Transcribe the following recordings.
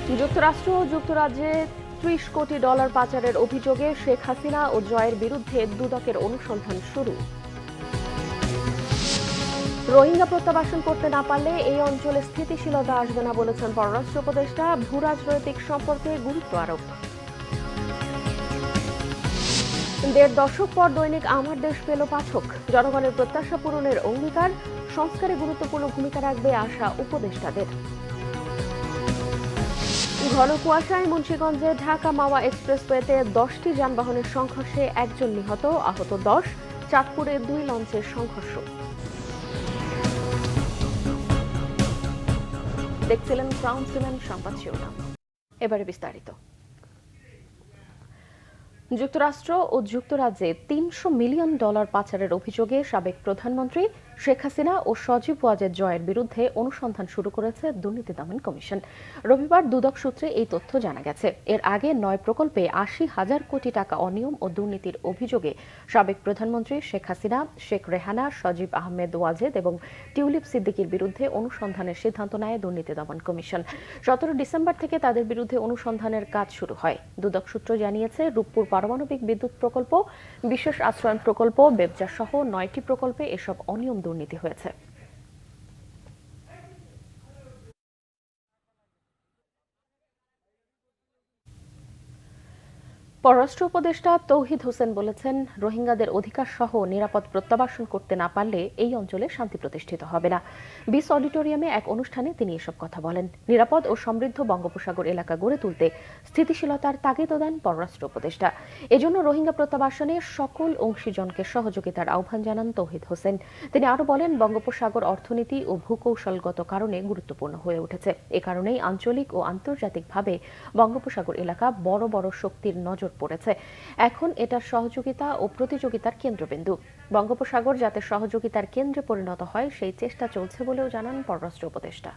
যুক্তরাষ্ট্র ও যুক্তরাজ্যে ৩০ কোটি ডলার পাচারের অভিযোগে শেখ হাসিনা ও জয়ের বিরুদ্ধে দুদকের অনুসন্ধান শুরু। রোহিঙ্গা প্রত্যাবাসন করতে না পারলে এই অঞ্চলে স্থিতিশীলতা আসবে না বলেছেন পররাষ্ট্র উপদেষ্টা। ভূরাজনৈতিক সম্পর্কে গুরুত্ব আরোপ। ১.৫ দশক পর দৈনিক আমার দেশ পেল পাঠক। জনগণের প্রত্যাশা পূরণের অঙ্গীকার, সংস্কারে গুরুত্বপূর্ণ ভূমিকা রাখবে আশা উপদেষ্টাদের। ঘন কুয়াশায় মুন্সিগঞ্জে ঢাকা মাওয়া এক্সপ্রেসওয়েতে 10টি যানবাহনের সংঘর্ষে একজন নিহত, আহত 10। চাঁদপুরে 2 লঞ্চের সংঘর্ষ। দেখছিলেন ক্রাউন সিমেন্ট সংবাদ শিরোনাম। এবারে বিস্তারিত। যুক্তরাষ্ট্র ও যুক্তরাজ্যে ৩০০ মিলিয়ন ডলার পাচারের অভিযোগে সাবেক প্রধানমন্ত্রী শেখ হাসিনা ও সজীব ওয়াজেদ জয়ের বিরুদ্ধে অনুসন্ধান শুরু করেছে দুর্নীতি দমন কমিশন। রবিবার দুদক সূত্রে এই তথ্য জানা গেছে। এর আগে 9 প্রকল্পে ৮০,০০০ কোটি টাকা অনিয়ম ও দুর্নীতির অভিযোগে সাবেক প্রধানমন্ত্রী শেখ হাসিনা, শেখ রেহানা, সজীব আহমেদ ওয়াজেদ এবং টিউলিপ সিদ্দিকির বিরুদ্ধে অনুসন্ধানের সিদ্ধান্ত নেয় দুর্নীতি দমন কমিশন। 17 ডিসেম্বর থেকে তাদের বিরুদ্ধে অনুসন্ধানের কাজ শুরু হয়। দুদক সূত্র জানিয়েছে, রূপপুর পারমাণবিক বিদ্যুৎ প্রকল্প, বিশেষ আশ্রয়ণ প্রকল্প, বেবজা সহ 9টি প্রকল্পে এসব অনিয়ম দুর্নীতি হয়েছে। পররাষ্ট্র উপদেষ্টা তৌহিদ হোসেন বলেছেন, রোহিঙ্গাদের অধিকার সহ নিরাপদ প্রত্যাবাসন করতে না পারলে এই অঞ্চলে শান্তি প্রতিষ্ঠিত হবে না। বিস অডিটোরিয়ামে এক অনুষ্ঠানে তিনি এসব কথা বলেন। নিরাপদ ও সমৃদ্ধ বঙ্গোপসাগর এলাকা গড়ে তুলতে স্থিতিশীলতার তাগিদ দেন পররাষ্ট্র উপদেষ্টা। এজন্য রোহিঙ্গা প্রত্যাবাসনে সকল অংশীজনকে সহযোগিতার আহ্বান জানান তৌহিদ হোসেন। তিনি আরও বলেন, বঙ্গোপসাগর অর্থনীতি ও ভূকৌশলগত কারণে গুরুত্বপূর্ণ হয়ে উঠেছে। এ কারণেই আঞ্চলিক ও আন্তর্জাতিকভাবে বঙ্গোপসাগর এলাকা বড় বড় শক্তির নজর পড়েছে। এখন এটা সহযোগিতা ও প্রতিযোগিতার কেন্দ্রবিন্দু। বঙ্গোপসাগর যাতে সহযোগিতার কেন্দ্রে পরিণত হয় সেই চেষ্টা চলছে বলেও জানান পররাষ্ট্র উপদেষ্টা।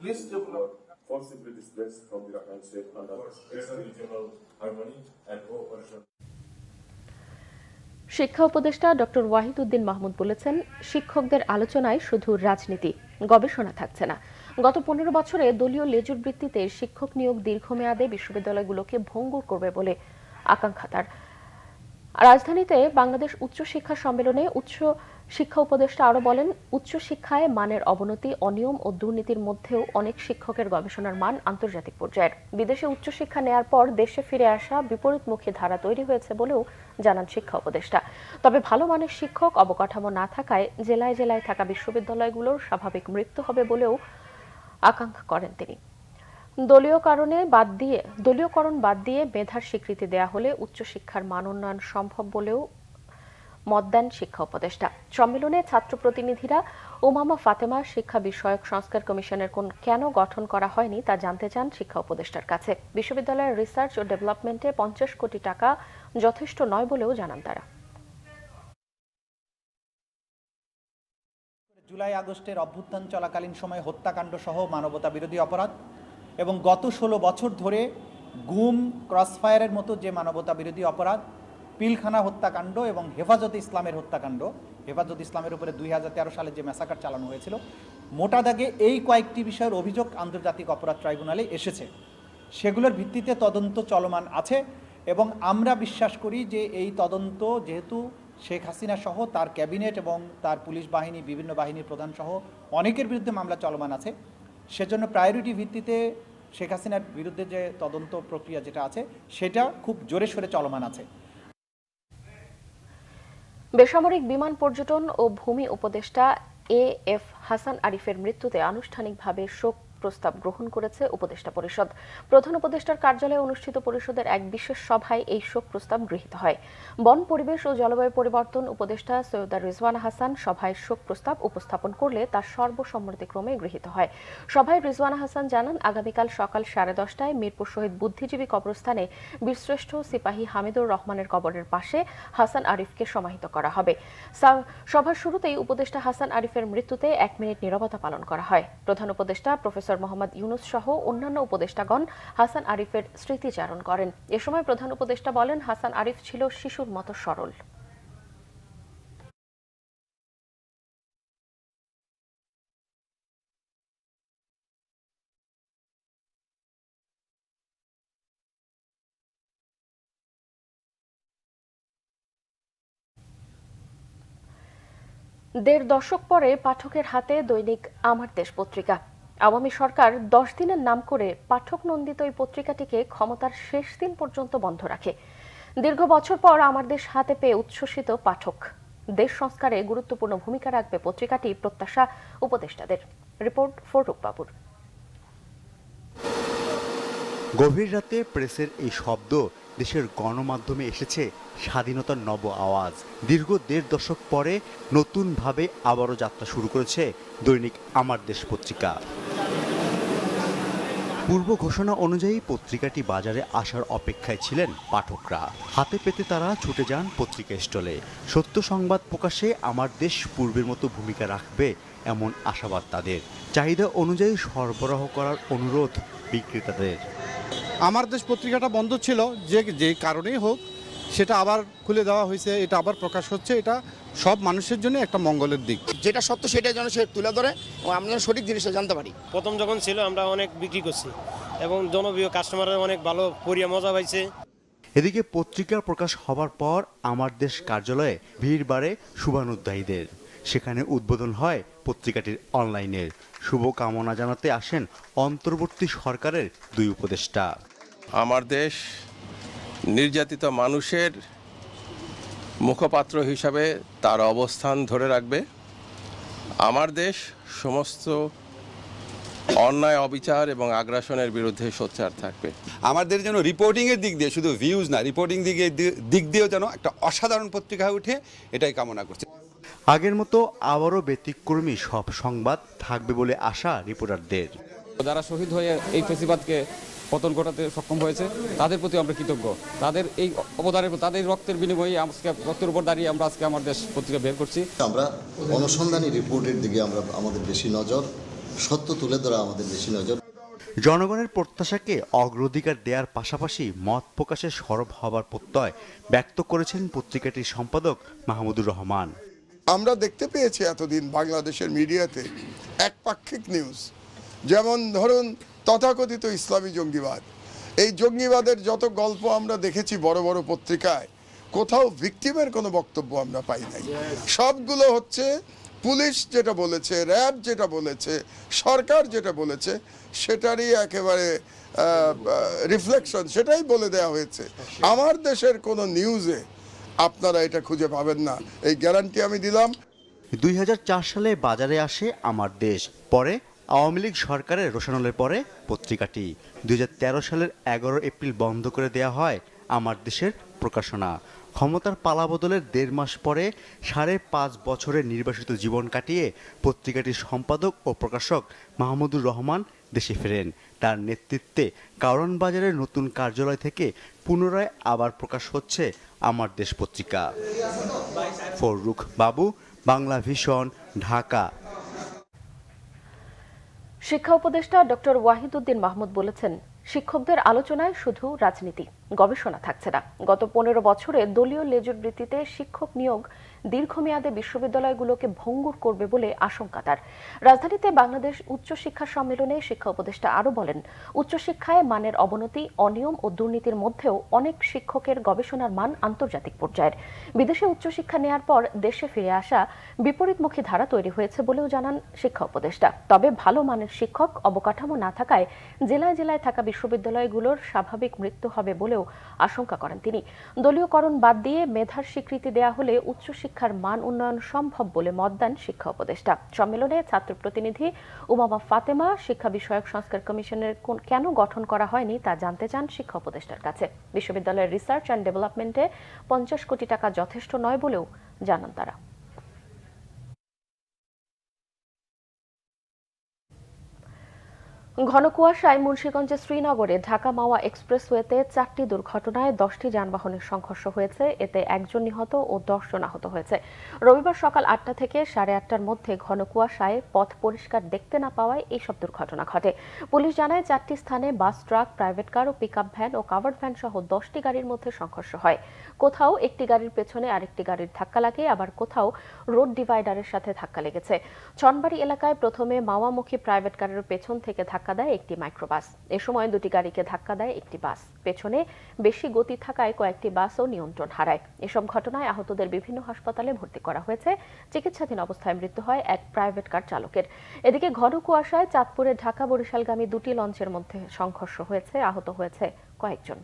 Please develop forcibly displaced from the Rakhine State under greater regional harmony and cooperation. শিক্ষা উপদেষ্টা ডক্টর ওয়াহিদ উদ্দিন মাহমুদ বলেছেন, শিক্ষকদের আলোচনায় শুধু রাজনীতি, গবেষণা থাকছে না। গত 15 বছরে দলীয় লেজুর ভিত্তিতে শিক্ষক নিয়োগ দীর্ঘমেয়াদে বিশ্ববিদ্যালয়গুলোকে ভঙ্গুর করবে বলে আকাঙ্ক্ষা তার। রাজধানীতে বাংলাদেশ উচ্চ শিক্ষা সম্মেলনে উচ্চ শিক্ষা উপদেষ্টা আরও বলেন, উচ্চশিক্ষায় মানের অবনতি, অনিয়ম ও দুর্নীতির মধ্যেও অনেক শিক্ষকের গবেষণার মান আন্তর্জাতিক পর্যায়ের। বিদেশে উচ্চশিক্ষা নেয়ার পর দেশে ফিরে আসা বিপরীতমুখী ধারা তৈরি হয়েছে বলেও জানান শিক্ষা উপদেষ্টা। তবে ভালো মানের শিক্ষক অবকাঠামো না থাকায় জেলায় জেলায় থাকা বিশ্ববিদ্যালয়গুলোর স্বাভাবিক মৃত্যু হবে বলেও আকাঙ্ক্ষা করেন তিনি। দলীয়করণ বাদ দিয়ে মেধার স্বীকৃতি দেয়া হলে উচ্চশিক্ষার মান উন্নয়ন সম্ভব বলেও মত দেন শিক্ষা উপদেষ্টা। সম্মেলনে ছাত্র প্রতিনিধিরা উমামা ফাতেমা শিক্ষা বিষয়ক সংস্কার কমিশনের কেন গঠন করা হয়নি তা জানতে চান শিক্ষা উপদেষ্টার কাছে। বিশ্ববিদ্যালয়ের রিসার্চ ও ডেভেলপমেন্টে 50 কোটি টাকা যথেষ্ট নয় বলেও জানান তারা। জুলাই আগস্টের অভ্যুত্থান চলাকালীন সময়ে হত্যাকাণ্ড সহ মানবতা বিরোধী অপরাধ এবং গত 16 বছর ধরে গুম, ক্রসফায়ারের মতো যে মানবতা বিরোধী অপরাধ, পিলখানা হত্যাকাণ্ড এবং হেফাজতে ইসলামের হত্যাকাণ্ড, হেফাজতে ইসলামের উপরে 2013 সালে যে ম্যাসাকার চালানো হয়েছিল, মোটা দাগে এই কয়েকটি বিষয়ের অভিযোগ আন্তর্জাতিক অপরাধ ট্রাইব্যুনালে এসেছে। সেগুলোর ভিত্তিতে তদন্ত চলমান আছে এবং আমরা বিশ্বাস করি যে এই তদন্ত, যেহেতু শেখ হাসিনা সহ তার ক্যাবিনেট এবং তার পুলিশ বাহিনী, বিভিন্ন বাহিনীর প্রধান সহ অনেকের বিরুদ্ধে মামলা চলমান আছে, সেজন্য প্রায়োরিটি ভিত্তিতে শেখ হাসিনার বিরুদ্ধে যে তদন্ত প্রক্রিয়া যেটা আছে সেটা খুব জোরে সোরে চলমান আছে। বেসামরিক বিমান পর্যটন ও ভূমি উপদেষ্টা এ এফ হাসান আরিফের মৃত্যুতে আনুষ্ঠানিকভাবে শোক প্রস্তাব গ্রহণ করেছে উপদেষ্টা পরিষদ। প্রধান উপদেষ্টার কার্যালয়ে অনুষ্ঠিত পরিষদের এক বিশেষ সভায় এই শোক প্রস্তাব গৃহীত হয়। বন, পরিবেশ ও জলবায়ু পরিবর্তন উপদেষ্টা সৈয়দা রিজওয়ানা হাসান সভায় শোক প্রস্তাব উপস্থাপন করলে তা সর্বসম্মতিক্রমে গৃহীত হয়। সভায় রিজওয়ানা হাসান জানান, আগামীকাল সকাল 10:30টায় মিরপুর শহীদ বুদ্ধিজীবী কবরস্থানে বীরশ্রেষ্ঠ সিপাহী হামিদুর রহমানের কবরের পাশে হাসান আরিফকে সমাহিত করা হবে। সভার শুরুতেই উপদেষ্টা হাসান আরিফের মৃত্যুতে 1 মিনিট নীরবতা পালন করা হয়। প্রধান উপদেষ্টা প্রফেসর মোহাম্মদ ইউনুস সহ অন্যান্য উপদেষ্টাগণ হাসান আরিফের স্মৃতিচারণ করেন। এ সময় প্রধান উপদেষ্টা বলেন, হাসান আরিফ ছিল শিশুর মতো সরল। দেড় দশক পরে পাঠকের হাতে দৈনিক আমার দেশ পত্রিকা। আওয়ামী সরকার 10 দিনের নাম করে পাঠক নন্দিত এই পত্রিকাটিকে ক্ষমতার শেষ দিন পর্যন্ত বন্ধ রাখে। দীর্ঘ বছর পর আমার দেশ হাতে পেয়ে উচ্ছ্বসিত পাঠক। দেশ সংস্কারে গুরুত্বপূর্ণ ভূমিকা রাখবে পত্রিকাটি, প্রত্যাশা উপদেষ্টাদের। রিপোর্ট ফররুখ বাবুর। গভীর রাতে প্রেসের এই শব্দ দেশের গণমাধ্যমে এসেছে স্বাধীনতার নব আওয়াজ। দীর্ঘ 1.5 দশক পরে নতুনভাবে আবারও যাত্রা শুরু করেছে দৈনিক আমার দেশ পত্রিকা। পূর্ব ঘোষণা অনুযায়ী পত্রিকাটি বাজারে আসার অপেক্ষায় ছিলেন পাঠকরা। হাতে পেতে তারা ছুটে যান পত্রিকা স্টলে। সত্য সংবাদ প্রকাশে আমার দেশ পূর্বের মতো ভূমিকা রাখবে এমন আশাবাদ তাদের। চাহিদা অনুযায়ী সরবরাহ করার অনুরোধ বিক্রেতাদের। আমার দেশ পত্রিকাটা বন্ধ ছিল, যে কারণেই হোক সেটা আবার খুলে দেওয়া হয়েছে, এটা আবার প্রকাশ হচ্ছে। এটা সব মানুষের জন্য একটা মঙ্গলের দিক। যেটা সত্য সেটা যেন সে তুলে ধরে এবং আমরা যেন সঠিক জিনিসটা জানতে পারি। প্রথম যখন ছিল আমরা অনেক বিক্রি করছি এবং জনপ্রিয় কাস্টমাররা অনেক ভালো পড়িয়া মজা পাইছে। এদিকে পত্রিকা প্রকাশ হবার পর আমার দেশ কার্যালয়ে ভিড় বাড়ে শুভানুধ্যায়ীদের। সেখানে উদ্বোধন হয় পত্রিকাটির অনলাইনের। শুভকামনা জানাতে আসেন অন্তর্বর্তী সরকারের 2 উপদেষ্টা। আমার দেশ নির্যাতিত মানুষের মুখপাত্র হিসাবে তার অবস্থান ধরে রাখবে। আমার দেশ সমস্ত অন্যায়, অবিচার এবং আগ্রাসনের বিরুদ্ধে সোচ্চার থাকবে। আমাদের যেন রিপোর্টিংয়ের দিক দিয়ে, শুধু ভিউজ না, রিপোর্টিং দিক দিয়েও যেন একটা অসাধারণ পত্রিকা হয়ে উঠে, এটাই কামনা করছি। আগের মতো আবারও ব্যতিক্রমী সব সংবাদ থাকবে বলে আশা রিপোর্টারদের। যারা শহীদ হয়ে এই ফেসিবাদকে পতন ঘটাতে সক্ষম হয়েছে তাদের প্রতি আমরা কৃতজ্ঞ। তাদের এই অবদানের, তাদের রক্তের বিনিময়ে আজকে রক্তের উপর দাঁড়িয়ে আমরা আজকে আমার দেশ পত্রিকা বের করছি। আমরা অনুসন্ধানী রিপোর্টের দিকে আমাদের বেশি নজর, সত্য তুলে ধরা আমাদের বেশি নজর। জনগণের প্রত্যাশাকে অগ্রাধিকার দেওয়ার পাশাপাশি মত প্রকাশে সরব হবার প্রত্যয় ব্যক্ত করেছেন পত্রিকাটির সম্পাদক মাহমুদুর রহমান। আমরা দেখতে পেয়েছি এতদিন বাংলাদেশের মিডিয়াতে একপাক্ষিক নিউজ, যেমন ধরুন তথাকথিত ইসলামী জঙ্গিবাদ। এই জঙ্গিবাদের যত গল্প আমরা দেখেছি বড় বড় পত্রিকায়, কোথাও ভিকটিমের কোনো বক্তব্য আমরা পাই নাই। সবগুলো হচ্ছে পুলিশ যেটা বলেছে, র্যাব যেটা বলেছে, সরকার যেটা বলেছে সেটারই একেবারে রিফ্লেকশন, সেটাই বলে দেওয়া হয়েছে। আমার দেশের কোনো নিউজে আপনারা এটা খুঁজে পাবেন না, এই গ্যারান্টি আমি দিলাম। 2004 সালে বাজারে আসে আমার দেশ। পরে আওয়ামী লীগ সরকারের রোশনালের পরে পত্রিকাটি 2013 সালের 11 এপ্রিল বন্ধ করে দেয়া হয় আমার দেশের প্রকাশনা। ক্ষমতার পালাবদলের 1.5 মাস পরে 5.5 বছরের নির্বাসিত জীবন কাটিয়ে পত্রিকাটির সম্পাদক ও প্রকাশক মাহমুদুর রহমান দেশে ফেরেন। তার নেতৃত্বে কারওয়ান বাজারের নতুন কার্যালয় থেকে পুনরায় আবার প্রকাশ হচ্ছে আমার দেশ পত্রিকা। ফররুখ বাবু, বাংলা ভিশন, ঢাকা। শিক্ষা উপদেষ্টা ডক্টর ওয়াহিদুদ্দিন মাহমুদ বলেছেন, শিক্ষকদের আলোচনায় শুধু রাজনীতি, গবেষণা থাকছে না। গত 15 বছরে দলীয় লেজুর ভিত্তিতে শিক্ষক নিয়োগ দীর্ঘমেয়াদে বিশ্ববিদ্যালয়গুলোকে ভঙ্গুর করবে বলে আশঙ্কা তার। রাজধানীতে বাংলাদেশ উচ্চশিক্ষা সম্মেলনে শিক্ষা উপদেষ্টা আরও বলেন, উচ্চশিক্ষায় মানের অবনতি, অনিয়ম ও দুর্নীতির মধ্যেও অনেক শিক্ষকের গবেষণার মান আন্তর্জাতিক পর্যায়ের। বিদেশে উচ্চশিক্ষা নেয়ার পর দেশে ফিরে আসা বিপরীতমুখী ধারা তৈরি হয়েছে বলেও জানান শিক্ষা উপদেষ্টা। তবে ভালো মানের শিক্ষক অবকাঠামো না থাকায় জেলায় জেলায় থাকা বিশ্ববিদ্যালয়গুলোর স্বাভাবিক মৃত্যু হবে বলেও আশঙ্কা করেন তিনি। দলীয়করণ বাদ দিয়ে মেধার স্বীকৃতি দেয়া হলে উচ্চশিক্ষা শিক্ষার মান উন্নয়ন সম্ভব বলে মত দেন শিক্ষা উপদেষ্টা। সম্মেলনে ছাত্র প্রতিনিধি উমামা ফাতেমা শিক্ষা বিষয়ক সংস্কার কমিশনের কেন গঠন করা হয়নি তা জানতে চান শিক্ষা উপদেষ্টার কাছে। বিশ্ববিদ্যালয়ের রিসার্চ অ্যান্ড ডেভেলপমেন্টে 50 কোটি টাকা যথেষ্ট নয় বলেও জানান তারা। ঘন কুয়াশায় মুন্সিগঞ্জের শ্রীনগরে ঢাকা মাওয়া এক্সপ্রেসওয়েতে 4টি দুর্ঘটনায় 10টি যানবাহনের সংঘর্ষ হয়েছে। এতে 1 নিহত ও 10 জন আহত হয়েছে। রবিবার সকাল 8টা থেকে 8:30টার মধ্যে ঘন কুয়াশায় পথ পরিষ্কার দেখতে না পাওয়ায় এইসব দুর্ঘটনা ঘটে। পুলিশ জানায় 4টি স্থানে বাস, ট্রাক, প্রাইভেট কার ও পিকআপ ভ্যান ও কাভার্ড ভ্যান সহ 10টি গাড়ির মধ্যে সংঘর্ষ হয়। কোথাও একটি গাড়ির পেছনে আরেকটি গাড়ির ধাক্কা লাগে, আবার কোথাও রোড ডিভাইডারের সাথে ধাক্কা লেগেছে। ছনবাড়ি এলাকায় প্রথমে মাওয়ামুখী প্রাইভেট কারের পেছন থেকে ধাক্কা দেয় একটি মাইক্রোবাস। এ সময় 2টি গাড়িকে ধাক্কা দেয় একটি বাস। পেছনে বেশি গতি থাকায় কয়েকটি বাসও নিয়ন্ত্রণ হারায়। এসব ঘটনায় আহতদের বিভিন্ন হাসপাতালে ভর্তি করা হয়েছে। চিকিৎসাধীন অবস্থায় মৃত্যু হয় এক প্রাইভেট কার চালকের। এদিকে ঘন কুয়াশায় চাঁদপুরে ঢাকা বরিশালগামী 2টি লঞ্চের মধ্যে সংঘর্ষ হয়েছে, আহত হয়েছে কয়েকজন।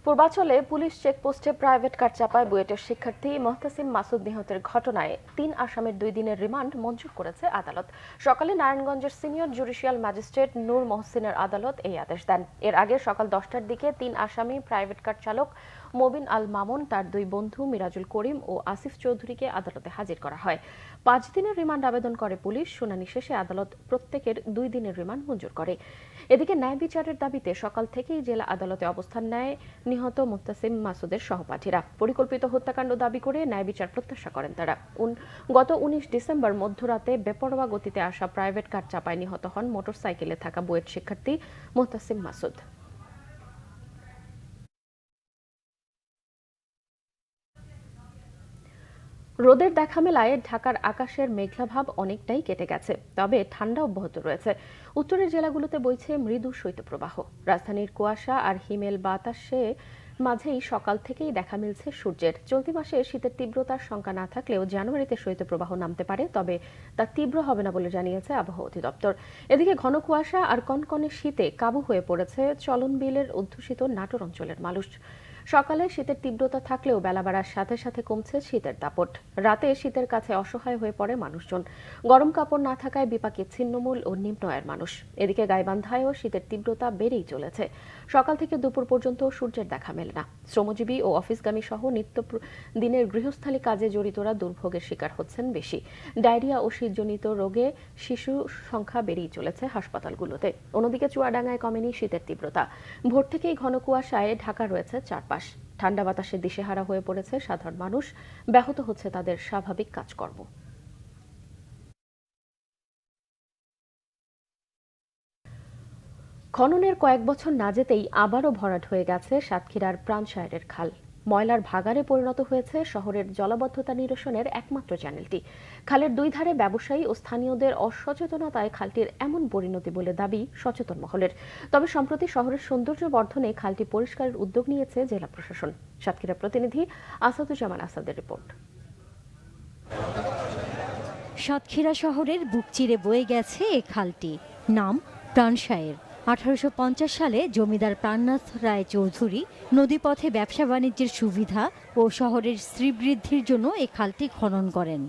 পূর্বাঞ্চলে পুলিশ চেকপোস্টে প্রাইভেট কার চাপায় বুয়েটের শিক্ষার্থী মোহতাসিম মাসুদ নিহতের ঘটনায় 3 আসামির 2 দিনের রিমান্ড মঞ্জুর করেছে আদালত। সকালে নারায়ণগঞ্জের সিনিয়র জুডিশিয়াল ম্যাজিস্ট্রেট নূর মোহসিনের আদালত এই আদেশ দেন। এর আগে সকাল 10টার দিকে 3 আসামি প্রাইভেট কার চালক মবিন আল মামুন, তার 2 বন্ধু মিরাজুল করিম ও আসিফ চৌধুরীকে আদালতে হাজির করা হয়। 5 দিনের রিমান্ড আবেদন করে পুলিশ। শুনানি শেষে আদালত প্রত্যেকের 2 দিনের রিমান্ড মঞ্জুর করে। এদিকে ন্যায় বিচারের দাবিতে সকাল থেকেই জেলা আদালতে অবস্থান নেয় নিহত মোহতাসিম মাসুদের সহপাঠীরা। পরিকল্পিত হত্যাকাণ্ড দাবি করে ন্যায় বিচার প্রত্যাশা করেন তারা। গত 19 ডিসেম্বর মধ্যরাতে বেপরোয়া গতিতে আসা প্রাইভেট কার চাপায় নিহত হন মোটরসাইকেলে থাকা বুয়েট শিক্ষার্থী মোহতাসিম মাসুদ। রোদের দেখা মেলায় ঢাকার আকাশের মেঘলাভাব অনেকটাই কেটে গেছে, তবে ঠান্ডা অব্যাহত রয়েছে। উত্তরের জেলাগুলোতে বইছে মৃদু শৈত্যপ্রবাহ। রাজধানীর কুয়াশা আর হিমেল বাতাসে মাঝেই সকাল থেকেই দেখা মিলছে সূর্যের। চলতি মাসে শীতের তীব্রতার শঙ্কা না থাকলেও জানুয়ারিতে শৈত্যপ্রবাহ নামতে পারে, তবে তা তীব্র হবে না বলে জানিয়েছে আবহাওয়া অধিদপ্তর। এদিকে ঘন কুয়াশা আর কনকনে শীতে কাবু হয়ে পড়েছে চলনবিলের অধ্যুষিত নাটোর অঞ্চলের মানুষ। সকালে শীতের তীব্রতা থাকলেও বেলা বাড়ার সাথে সাথে কমছে শীতের দাপট। রাতে শীতের কাছে অসহায় হয়ে পড়ে মানুষজন। গরম কাপড় না থাকায় বিপাকে ছিন্নমূল ও নিম্ন আয়ের মানুষ। এদিকে গাইবান্ধায়ও শীতের তীব্রতা বেড়েই চলেছে। সকাল থেকে দুপুর পর্যন্ত সূর্যের দেখা মেলে না। শ্রমজীবী ও অফিসগামী সহ নিত্য দিনের গৃহস্থালী কাজে জড়িতরা দুর্ভোগের শিকার হচ্ছেন বেশি। ডায়রিয়া ও শীতজনিত রোগে শিশু সংখ্যা বেড়েই চলেছে হাসপাতালগুলোতে। অন্যদিকে চুয়াডাঙ্গায় কমেনি শীতের তীব্রতা। ভোর থেকেই ঘন কুয়াশায় ঢাকা রয়েছে চারপাশ। ঠান্ডা বাতাসে দিশেহারা হয়ে পড়েছে সাধারণ মানুষ। ব্যাহত হচ্ছে তাদের স্বাভাবিক কাজকর্ম। খননের কয়েক বছর না যেতেই আবারও ভরাট হয়ে গেছে সাতক্ষীরার প্রাণসায়রের খাল। ময়লার ভাগাড়ে পরিণত হয়েছে শহরের জলাবদ্ধতা নিরসনের একমাত্র চ্যানেলটি। খালের 2 ধারে ব্যবসায়ী ও স্থানীয়দের অসচেতনতায় খালটির এমন পরিণতি বলে দাবি সচেতন মহলের। তবে সম্প্রতি শহরের সৌন্দর্য বর্ধনে খালটি পরিষ্কারের উদ্যোগ নিয়েছে জেলা প্রশাসন। সাতক্ষীরা প্রতিনিধি আসাদুজ্জামান আসাদের রিপোর্ট। সাতক্ষীরা শহরের বুক চিরে বয়ে গেছে এই খালটি। নাম প্রাণসায়ের। 1850 সালে জমিদার প্রাণনাথ রায় চৌধুরী নদীপথে ব্যবসা বাণিজ্যের সুবিধা ও শহরের শ্রীবৃদ্ধির জন্য এই খালটি খনন করেন।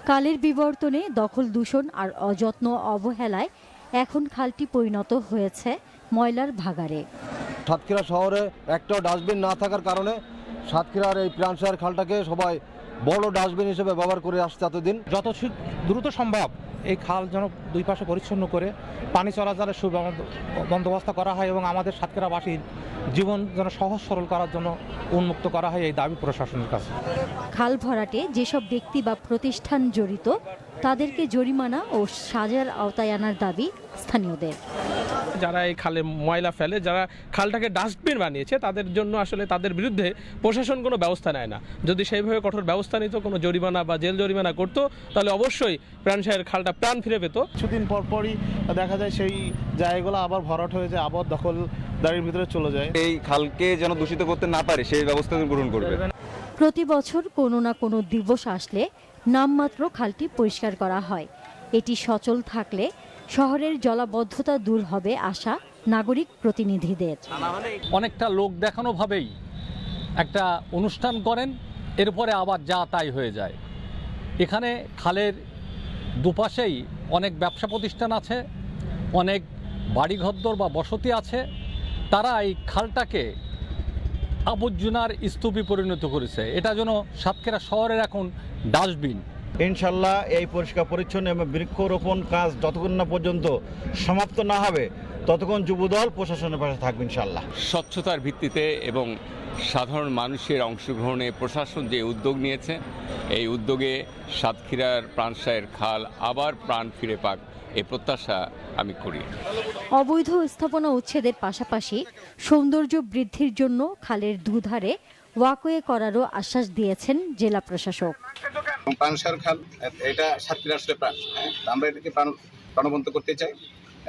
কালের বিবর্তনে দখল, দূষণ আর অযত্ন অবহেলায় এখন খালটি পরিণত হয়েছে ময়লার ভাগাড়ে। সাতক্ষীরা শহরে একটাও ডাস্টবিন না থাকার কারণে সাতক্ষীরার এই প্রাণসায়ের খালটাকে সবাই বড় ডাস্টবিন হিসেবে ব্যবহার করে আসছে এতদিন। যত দ্রুত সম্ভব এই খাল যেন 2 পাশে পরিচ্ছন্ন করে পানি চলাচলের বন্দোবস্ত করা হয় এবং আমাদের সাতক্ষীরাবাসীর জীবন যেন সহজ সরল করার জন্য উন্মুক্ত করা হয়, এই দাবি প্রশাসনের কাছে। খাল ভরাটে যেসব ব্যক্তি বা প্রতিষ্ঠান জড়িত তাদেরকে জরিমানা ও সাজার আওতায় আনার দাবি স্থানীয়দের। যারা এই খালে ময়লা ফেলে, যারা খালটাকে ডাস্টবিন বানিয়েছে, তাদের জন্য আসলে তাদের বিরুদ্ধে প্রশাসন কোনো ব্যবস্থা নেয় না। যদি সেইভাবে কঠোর ব্যবস্থা নিত, কোনো জরিমানা বা জেল জরিমানা করতো, তাহলে অবশ্যই প্রাণসায়ের খালটা প্রাণ ফিরে পেত। কিছুদিন পরপরই দেখা যায় সেই জায়গাগুলো আবার ভরাট হয়ে যায়, আবার দখলদারির ভিতরে চলে যায়। এই খালকে যেন দূষিত করতে না পারে সেই ব্যবস্থা গ্রহণ করবে। প্রতি বছর কোনো না কোনো দিবস আসলে নামমাত্র খালটি পরিষ্কার করা হয়। এটি সচল থাকলে শহরের জলাবদ্ধতা দূর হবে আশা নাগরিক প্রতিনিধিদের। অনেকটা লোক দেখানো ভাবেই একটা অনুষ্ঠান করেন, এরপরে আবার যা তাই হয়ে যায়। এখানে খালের দুপাশেই অনেক ব্যবসা প্রতিষ্ঠান আছে, অনেক বাড়িঘরদর বা বসতি আছে। তারা এই খালটাকে আবর্জনার স্তূপে পরিণত করেছে। এটা যেন সাতক্ষীরা শহরের এখন ডাস্টবিন। ইনশাল্লাহ এই পরিষ্কার পরিচ্ছন্ন এবং বৃক্ষরোপণ কাজ যতক্ষণ না পর্যন্ত সমাপ্ত না হবে ততক্ষণ যুবদল প্রশাসনের পাশে থাকবে ইনশাল্লাহ। স্বচ্ছতার ভিত্তিতে এবং সাধারণ মানুষের অংশগ্রহণে প্রশাসন যে উদ্যোগ নিয়েছে, এই উদ্যোগে সাতক্ষীরার প্রাণসায়ের খাল আবার প্রাণ ফিরে পাক এই প্রত্যাশা আমি করি। অবৈধ স্থাপনা উচ্ছেদের পাশাপাশি সৌন্দর্য বৃদ্ধির জন্য খালের দুধারে ওয়াকওয়ে করারও আশ্বাস দিয়েছেন জেলা প্রশাসক। প্রাণসায়ের খাল এটা সাতক্ষীরা আসলে প্রাণ, আমরা এটাকে প্রাণবন্ত করতে চাই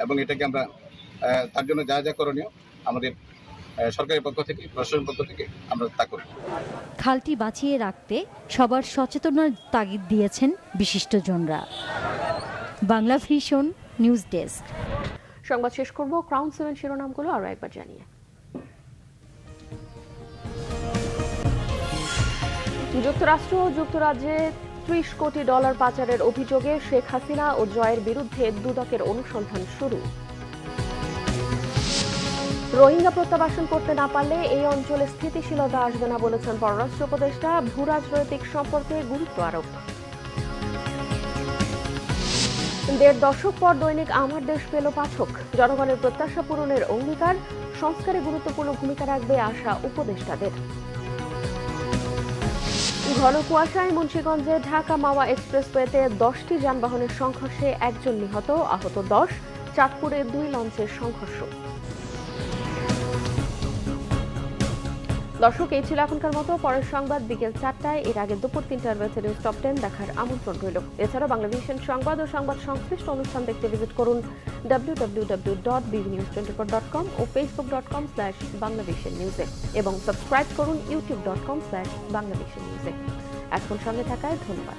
এবং এটাকে আমরা তার জন্য যা যা করণীয় আমাদের সরকারের পক্ষ থেকে, প্রশাসনের পক্ষ থেকে আমরা তা করব। খালটি বাঁচিয়ে রাখতে সবার সচেতনার তাগিদ দিয়েছেন বিশিষ্টজনরা। Bangla vision news desk. সংবাদ শেষ করব ক্রাউন 7 শিরোনামগুলো আরো একবার জানিয়ে। যুক্তরাষ্ট্র ও যুক্তরাজ্যে $30 কোটি পাচারের অভিযোগে শেখ হাসিনা ও জয়ের বিরুদ্ধে দুদকের অনুসন্ধান শুরু। রোহিঙ্গা প্রত্যাবাসন করতে না পারলে এই অঞ্চলে স্থিতিশীলতা আসবে না বলেছেন পররাষ্ট্র উপদেষ্টা। ভূ রাজনৈতিক সম্পর্কে গুরুত্ব আরোপ। 1.5 দশক পর দৈনিক আমার দেশ পেল পাঠক। জনগণের প্রত্যাশা পূরণের অঙ্গীকার, সংস্কারে গুরুত্বপূর্ণ ভূমিকা রাখবে আশা উপদেষ্টাদের। ঘন কুয়াশায় মুন্সিগঞ্জে ঢাকা মাওয়া এক্সপ্রেসওয়েতে 10টি যানবাহনের সংঘর্ষে 1 জন নিহত, আহত 10। চাঁদপুরে 2 লঞ্চের সংঘর্ষ। দর্শক, এই ছিল এখনকার মতো। পরের সংবাদ বিকেল 4টায়। এর আগে দুপুর 3টায় রয়েছে নিউজ টপ 10 দেখার আমন্ত্রণ রইল। এছাড়াও বাংলা ভিশন সংবাদ ও সংবাদ সংশ্লিষ্ট অনুষ্ঠান দেখতে ভিজিট করুন www.bbnews24.com ও facebook.com/banglavishnewse এবং সাবস্ক্রাইব করুন youtube.com/banglavishnewse। এখন সঙ্গে থাকায় ধন্যবাদ।